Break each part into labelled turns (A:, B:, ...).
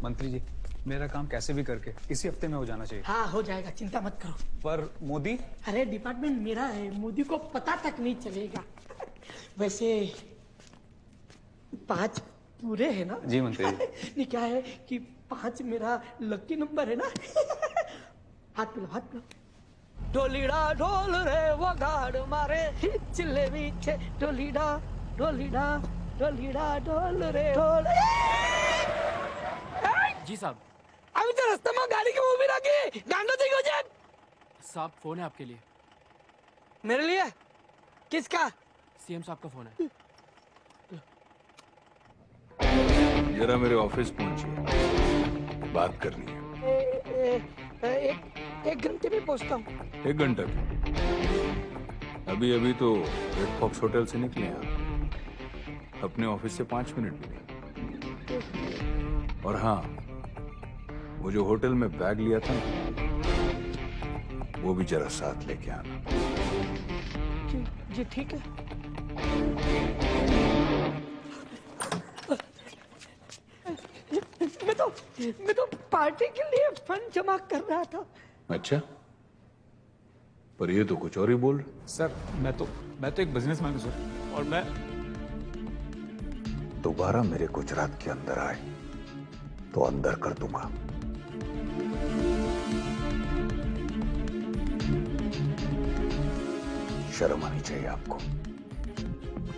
A: मंत्री जी, मेरा काम कैसे भी करके इसी हफ्ते में हो जाना चाहिए।
B: हाँ हो जाएगा, चिंता मत करो।
A: पर मोदी?
B: अरे डिपार्टमेंट मेरा है, मोदी को पता तक नहीं चलेगा। वैसे 5 पूरे है ना?
A: जी मंत्री जी।
B: नहीं क्या है कि 5 मेरा लकी नंबर है ना। हाथ पिलो, हाथ पिलो। ढोलीड़ा ढोल रे वगाड़ मारे चिल्ले पीछे, ढोलीड़ा ढोलीड़ा ढोलीड़ा ढोल रे ढोल।
C: जी साहब।
B: अभी तो रास्ते में गाड़ी की मूवी रखी, गांडो देखो जे।
C: साहब फोन है आपके लिए।
B: मेरे लिए? किसका?
C: सीएम साहब का फोन है।
D: जरा मेरे ऑफिस पहुंचिए, बात करनी है।
B: एक घंटे में पहुंचता हूँ।
D: 1 घंटा क्यों? अभी अभी तो रेड फॉक्स होटल से निकले हैं, अपने ऑफिस से 5 मिनट भी नहीं। और हाँ, वो जो होटल में बैग लिया था ना, वो भी जरा साथ लेके आना।
B: जी ठीक है। मैं तो पार्टी के लिए फंड जमा कर रहा था।
D: अच्छा, पर ये तो कुछ और ही बोल रहे।
A: सर मैं तो एक बिजनेसमैन हूँ सर, और मैं
D: दोबारा मेरे गुजरात के अंदर आए तो अंदर कर दूंगा। शर्म आनी चाहिए आपको।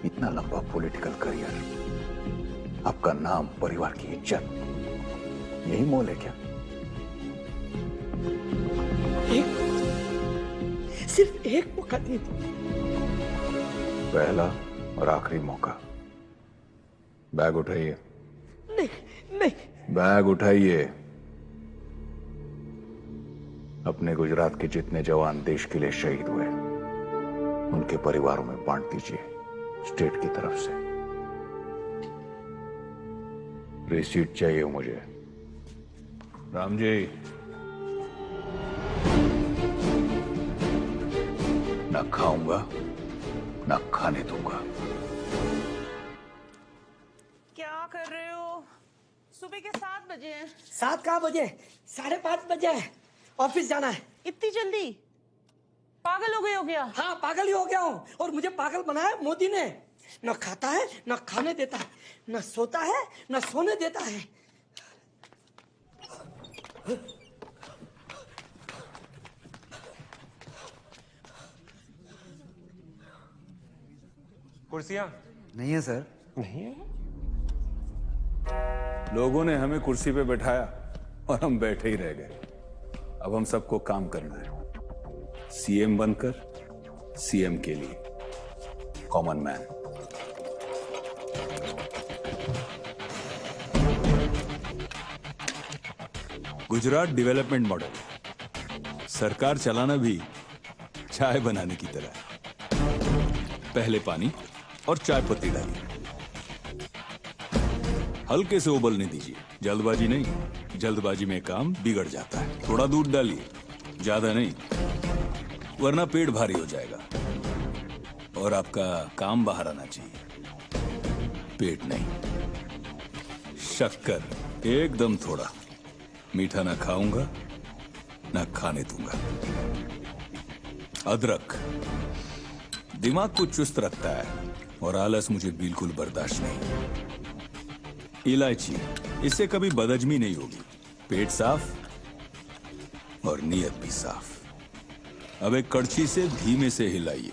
D: इतना लंबा पॉलिटिकल करियर, आपका नाम, परिवार की इज्जत, यही मोल है क्या?
B: सिर्फ एक मौका दे दो।
D: पहला और आखिरी मौका। बैग उठाइए।
B: नहीं।
D: बैग उठाइए। अपने गुजरात के जितने जवान देश के लिए शहीद हुए, उनके परिवारों में बांट दीजिए, स्टेट की तरफ से। रिसीट चाहिए मुझे। राम जी, ना खाऊंगा ना खाने दूंगा।
E: क्या कर रहे हो? सुबह के 7 बजे हैं।
B: 7 कहाँ बजे? 5:30 बजे है। ऑफिस जाना है।
E: इतनी जल्दी? पागल हो गए हो क्या?
B: हाँ पागल ही हो गया हूँ, और मुझे पागल बनाया मोदी ने। न खाता है, न खाने देता है, न सोता है, न सोने देता है।
F: कुर्सियां
G: नहीं है सर।
F: नहीं है।
D: लोगों ने हमें कुर्सी पे बैठाया और हम बैठे ही रह गए। अब हम सबको काम करना है, सीएम बनकर सीएम के लिए, common man. Gujarat development model सरकार चलाना भी चाय बनाने की तरह है। पहले पानी और चाय पत्ती डालिए, हल्के से उबलने दीजिए, जल्दबाजी नहीं। जल्दबाजी में काम बिगड़ जाता है। थोड़ा दूध डालिए, ज्यादा नहीं, वरना पेट भारी हो जाएगा और आपका काम बाहर आना चाहिए, पेट नहीं। शक्कर एकदम थोड़ा, मीठा ना खाऊंगा ना खाने दूंगा। अदरक दिमाग को चुस्त रखता है और आलस मुझे बिल्कुल बर्दाश्त नहीं। इलायची, इससे कभी बदहजमी नहीं होगी, पेट साफ और नीयत भी साफ। अब एक कड़छी से धीमे से हिलाइए,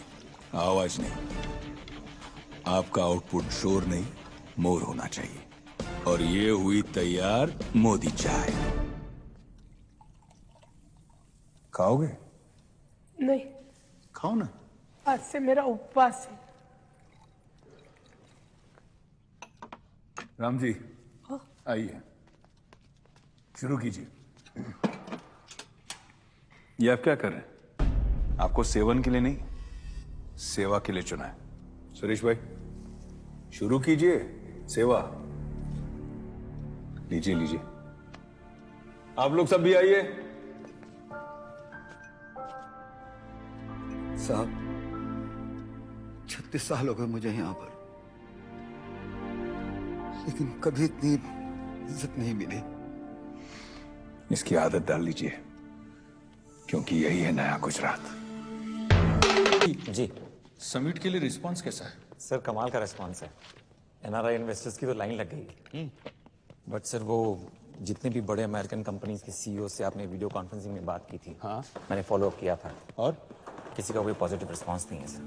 D: आवाज नहीं। आपका आउटपुट शोर नहीं, मोर होना चाहिए। और ये हुई तैयार मोदी चाय। खाओगे?
B: नहीं,
D: खाओ ना।
B: आज से मेरा उपवास है।
D: राम जी आइए, शुरू कीजिए। ये आप क्या कर रहे हैं? आपको सेवन के लिए नहीं, सेवा के लिए चुना है। सुरेश भाई शुरू कीजिए सेवा। लीजिए लीजिए, आप लोग सब भी आइए।
G: साहब 36 साल हो गए मुझे यहां पर, लेकिन कभी इतनी इज्जत नहीं मिली।
D: इसकी आदत डाल लीजिए, क्योंकि यही है नया गुजरात।
F: जी
D: समिट के लिए रिस्पांस कैसा है?
F: सर, कमाल का रेस्पॉन्स है। एनआरआई इन्वेस्टर्स की तो लाइन लग गई। बट सर, वो जितने भी बड़े अमेरिकन कंपनीज के सीईओ से आपने वीडियो कॉन्फ्रेंसिंग में बात की थी,
A: हाँ।
F: मैंने फॉलो अप किया था
A: और
F: किसी का कोई पॉजिटिव रिस्पॉन्स नहीं है सर।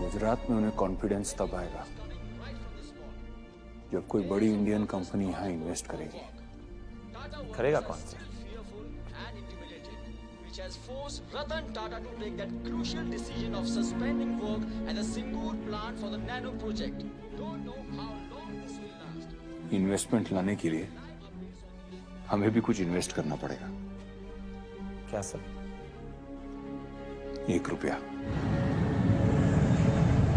D: गुजरात में उन्हें कॉन्फिडेंस तब आएगा जब कोई बड़ी इंडियन कंपनी यहां इन्वेस्ट करेगी।
F: करेगा कौन sir?
H: which has forced Ratan Tata to take that crucial decision of suspending work at the Singur plant for the nano project. Don't know how long this will last.
D: Investment लाने के लिए हमें भी कुछ invest करना पड़ेगा।
F: क्या sir?
D: 1 रुपया।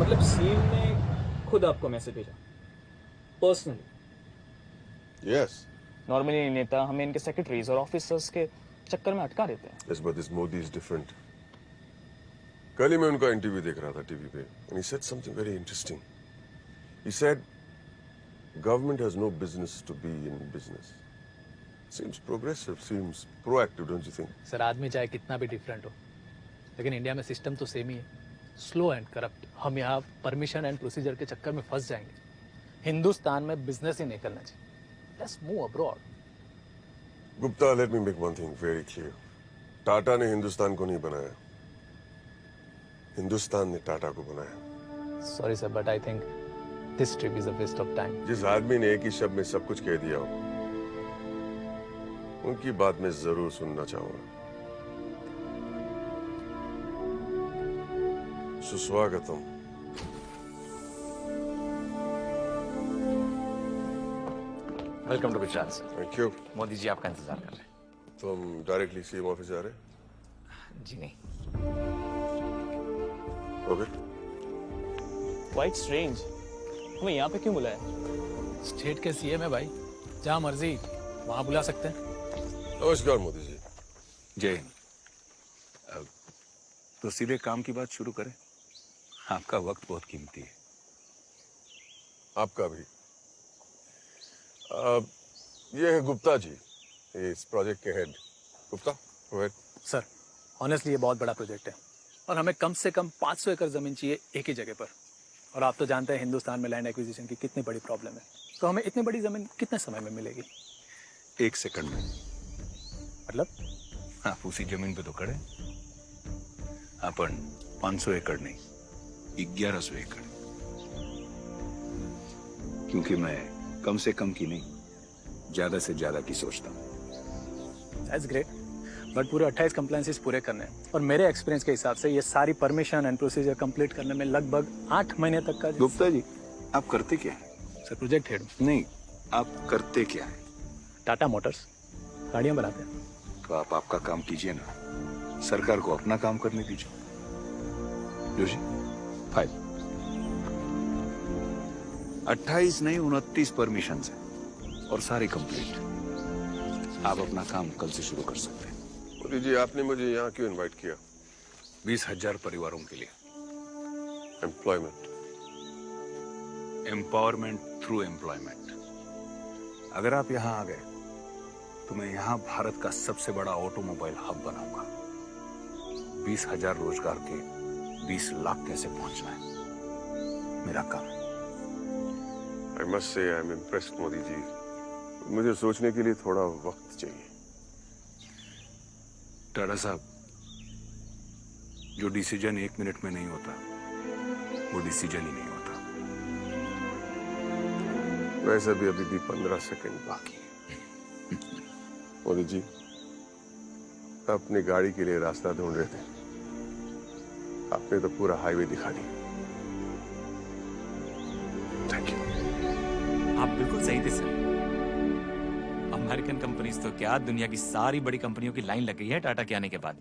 I: मतलब सीएम ने खुद आपको मैसेज भेजा पर्सनली?
J: यस।
I: नॉर्मली नेता हमें इनके सेक्रेटरीज और ऑफिसर्स के चक्कर में अटका देते हैं।
J: Yes, but this Modi is different. कल ही मैं उनका इंटरव्यू देख रहा था टीवी पे, and he said something very interesting. He said, "Government has no business to be in business." Seems progressive, seems proactive, don't you think?
K: Sir, आदमी चाहे कितना भी डिफरेंट हो, लेकिन इंडिया में सिस्टम तो सेम ही है, स्लो एंड करप्ट। हम यहाँ परमिशन एंड प्रोसीजर के चक्कर में फंस जाएंगे। हिंदुस्तान में बिजनेस ही नहीं करना चाहिए। Let's move abroad.
J: Gupta, let me make one thing very clear. Tata ने हिंदुस्तान को नहीं बनाया, हिंदुस्तान ने टाटा को बनाया।
K: Sorry sir, but I think this trip is a waste of time.
J: जिस आदमी ने एक ही शब्द में सब कुछ कह दिया हो, उनकी बात मैं जरूर सुनना चाहूंगा। सुस्वागतम।
F: Welcome to Gujarat sir.
J: Thank you.
F: Modi ji आपका इंतजार कर रहे हैं।
J: तो हम डायरेक्टली सीएम ऑफिस जा रहे हैं?
F: जी नहीं।
J: ओके।
I: क्वाइट स्ट्रेंज, हमें यहाँ पे क्यों बुलाया?
K: स्टेट के सीएम है भाई, जहाँ मर्जी वहाँ बुला सकते हैं।
J: नमस्कार मोदी जी।
D: जय हिंद। तो सीधे काम की बात शुरू करें। आपका वक्त बहुत कीमती है।
J: आपका भी। ये है गुप्ता जी, इस प्रोजेक्ट के head. Gupta, go ahead.
K: Sir, honestly ये बहुत बड़ा प्रोजेक्ट है और हमें कम से कम 500 एकड़ जमीन चाहिए एक ही जगह पर। और आप तो जानते हैं हिंदुस्तान में लैंड एक्विजिशन की कितनी बड़ी प्रॉब्लम है। तो हमें इतनी बड़ी जमीन कितने समय में मिलेगी?
D: 1 सेकंड में।
K: मतलब?
D: आप उसी जमीन पे तो खड़े। अपन 500 एकड़ नहीं, 1100 एकड़। क्योंकि मैं कम से कम की नहीं, ज्यादा से ज्यादा की सोचता हूँ।
K: दैट्स ग्रेट, बट पूरे 28 कंप्लायंसेस पूरे करने हैं और मेरे एक्सपीरियंस के हिसाब से ये सारी परमिशन एंड प्रोसीजर कंप्लीट करने में लगभग 8 महीने तक का।
D: गुप्ता जी, आप करते क्या है?
K: Sir, project head.
D: नहीं, आप करते क्या है?
K: टाटा मोटर्स गाड़ियां बनाते हैं।
D: तो आप आपका काम कीजिए ना, सरकार को अपना काम करने दीजिए। जोशी, फाइल। 28 नहीं 29 परमिशन है और सारी कंप्लीट। आप अपना काम कल से शुरू कर सकते हैं।
J: मोदी जी, आपने मुझे यहाँ क्यों इनवाइट किया?
D: 20,000 परिवारों के लिए
J: एम्प्लॉयमेंट।
D: Empowerment through employment. अगर आप यहाँ आ गए तो मैं यहाँ भारत का सबसे बड़ा ऑटोमोबाइल हब बनाऊंगा। 20,000 रोजगार के 20 लाख कैसे पहुंचना है, मेरा काम।
J: I must say I'm impressed, Modi ji. मुझे सोचने के लिए थोड़ा वक्त चाहिए।
D: टाटा साहब, जो डिसीजन 1 मिनट में नहीं होता, वो डिसीजन ही नहीं होता।
J: वैसे भी अभी भी 15 सेकंड बाकी है। मोदी जी, अपनी गाड़ी के लिए रास्ता ढूंढ रहे थे, आपने तो पूरा हाईवे दिखा दिया। Thank you.
F: आप बिल्कुल सही थे सर। अमेरिकन कंपनीज तो क्या, दुनिया की सारी बड़ी कंपनियों की लाइन लग गई है टाटा के आने के बाद।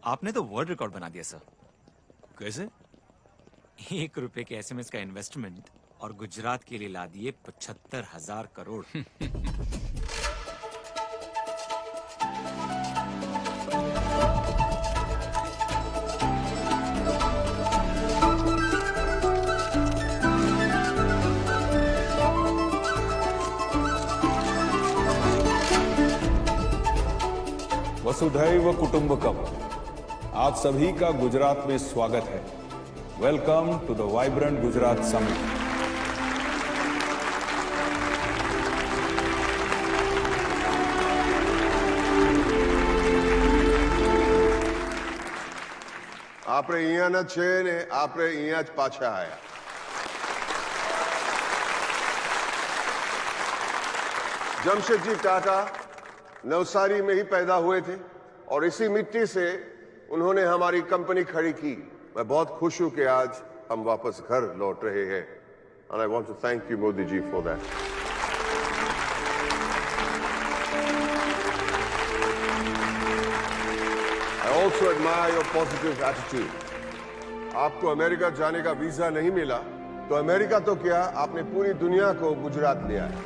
F: आपने तो वर्ल्ड रिकॉर्ड बना दिया सर।
D: कैसे?
F: 1 रुपए के एसएमएस का इन्वेस्टमेंट और गुजरात के लिए ला दिए 75,000 करोड़।
D: वसुधैव कुटुंबकम। आप सभी का गुजरात में स्वागत है। Welcome to the vibrant Gujarat summit.
J: આપણે અહીંયાના છે ને આપણે અહીંયા જ પાછા આયા। जमशेदजी टाटा नवसारी में ही पैदा हुए थे और इसी मिट्टी से उन्होंने हमारी कंपनी खड़ी की। मैं बहुत खुश हूं कि आज हम वापस घर लौट रहे हैं। And I want to thank you Modi ji for that. I also admire your positive attitude. आपको अमेरिका जाने का वीजा नहीं मिला तो अमेरिका तो क्या, आपने पूरी दुनिया को गुजरात ले आए।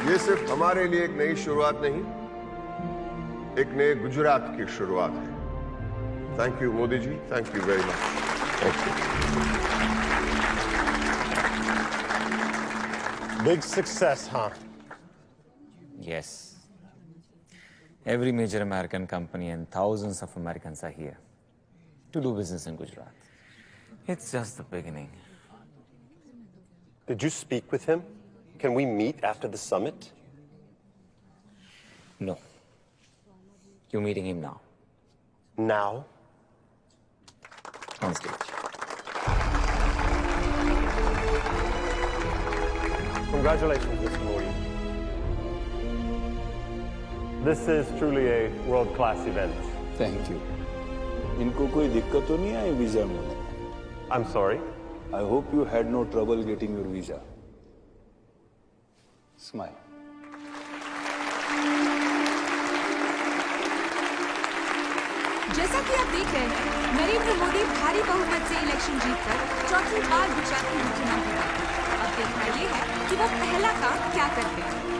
J: ये सिर्फ हमारे लिए एक नई शुरुआत नहीं, एक नए गुजरात की शुरुआत है। Thank you Modi ji, thank you very much. Thank you.
L: Big success, huh?
F: Yes. Every major American company and thousands of Americans are here to do business in Gujarat. It's just the beginning.
L: Did you speak with him? Can we meet after the summit?
F: No. You're meeting him now.
L: Now?
F: On stage.
L: Congratulations, Mr. Modi. This is truly a world-class event.
D: Thank you. इनको कोई दिक्कत तो नहीं आई visa में?
L: I'm sorry?
D: I hope you had no trouble getting your visa. Smile.
M: जैसा कि आप देख रहे हैं, नरेंद्र मोदी भारी